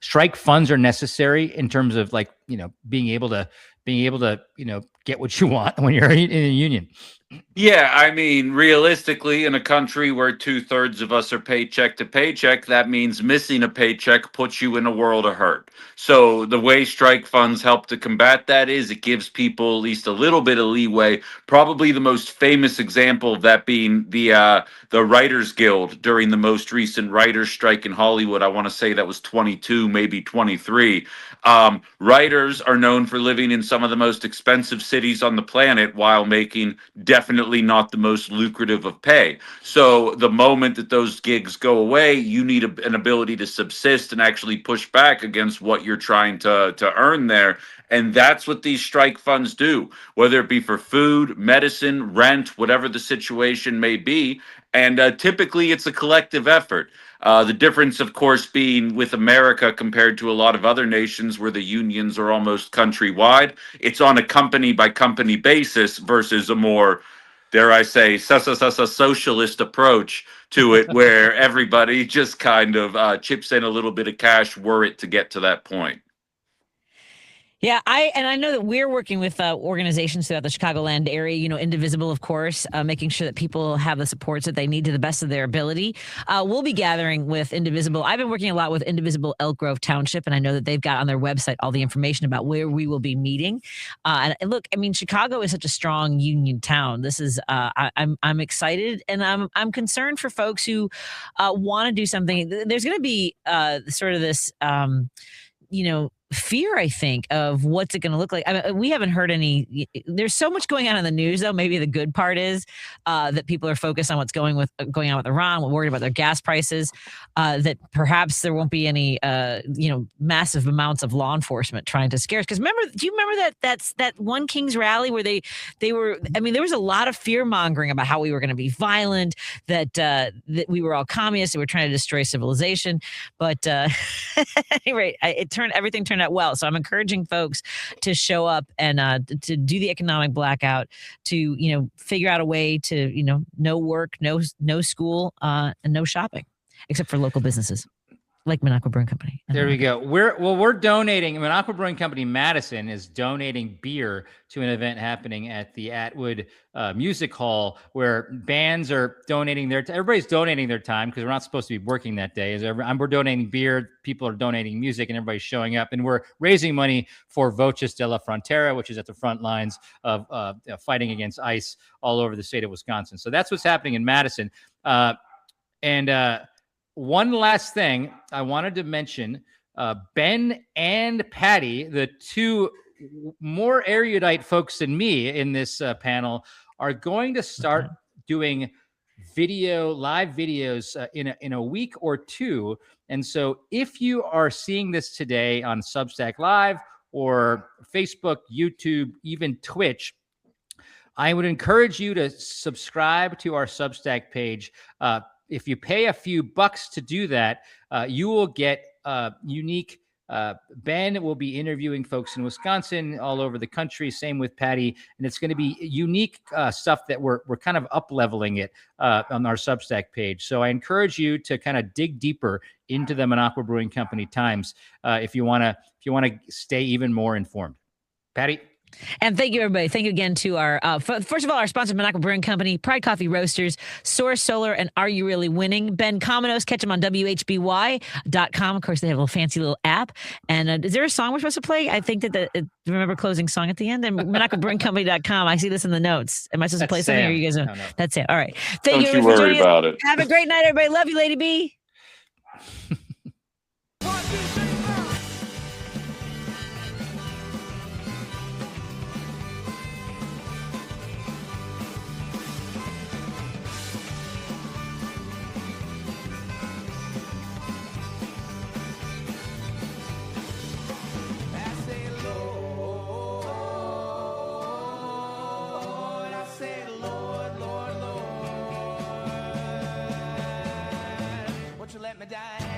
strike funds are necessary in terms of being able to get what you want when you're in a union? Yeah, I mean, realistically, in a country where 2/3 of us are paycheck to paycheck, that means missing a paycheck puts you in a world of hurt. So the way strike funds help to combat that is it gives people at least a little bit of leeway. Probably the most famous example of that being the Writers Guild during the most recent writers' strike in Hollywood. I want to say that was 22, maybe 23. Writers are known for living in some of the most expensive cities on the planet while making definitely not the most lucrative of pay. So the moment that those gigs go away, you need an ability to subsist and actually push back against what you're trying to earn there. And that's what these strike funds do, whether it be for food, medicine, rent, whatever the situation may be. And typically it's a collective effort. The difference, of course, being with America compared to a lot of other nations where the unions are almost countrywide, it's on a company by company basis versus a more, dare I say, socialist approach to it, where everybody just kind of chips in a little bit of cash were it to get to that point. Yeah, I know that we're working with organizations throughout the Chicagoland area, Indivisible, of course, making sure that people have the supports that they need to the best of their ability. We'll be gathering with Indivisible. I've been working a lot with Indivisible Elk Grove Township, and I know that they've got on their website all the information about where we will be meeting. And look, I mean, Chicago is such a strong union town. This is I'm excited, and I'm concerned for folks who want to do something. There's going to be sort of this, fear, I think, of what's it going to look like. I mean, we haven't heard any. There's so much going on in the news, though. Maybe the good part is that people are focused on what's going on with Iran. We're worried about their gas prices. That perhaps there won't be any, massive amounts of law enforcement trying to scare us. Because do you remember that One King's rally where they were? I mean, there was a lot of fear mongering about how we were going to be violent. That we were all communists. And we were trying to destroy civilization. But anyway, everything turned out well. So I'm encouraging folks to show up and to do the economic blackout, to figure out a way to no work, no school, and no shopping, except for local businesses like Minocqua Brewing Company. There we go. We're donating. Minocqua Brewing Company Madison is donating beer to an event happening at the Atwood Music Hall, where bands are donating everybody's donating their time because we're not supposed to be working that day. We're donating beer, people are donating music, and everybody's showing up, and we're raising money for Voces de la Frontera, which is at the front lines of fighting against ICE all over the state of Wisconsin. So that's what's happening in Madison. One last thing I wanted to mention, Ben and Patty, the two more erudite folks than me in this panel, are going to start doing live videos in a week or two. And so if you are seeing this today on Substack Live or Facebook, YouTube, even Twitch, I would encourage you to subscribe to our Substack page. If you pay a few bucks to do that, you will get unique. Ben will be interviewing folks in Wisconsin, all over the country. Same with Patty, and it's going to be unique stuff that we're kind of up leveling it on our Substack page. So I encourage you to kind of dig deeper into the Minocqua Brewing Company Times if you want to stay even more informed. Patty. And thank you, everybody. Thank you again to our, first of all, our sponsor, Minocqua Brewing Company, Pride Coffee Roasters, Source Solar, and Are You Really Winning? Ben Cominos, catch him on WHBY.com. Of course, they have a little fancy little app. And is there a song we're supposed to play? I think that remember closing song at the end? And MinocquaBrewingCompany.com. I see this in the notes. Am I supposed to play something? Or are you guys? No. That's it. All right. Thank Don't you you for worry joining about us. it. Have a great night, everybody. Love you, Lady B. Let me die.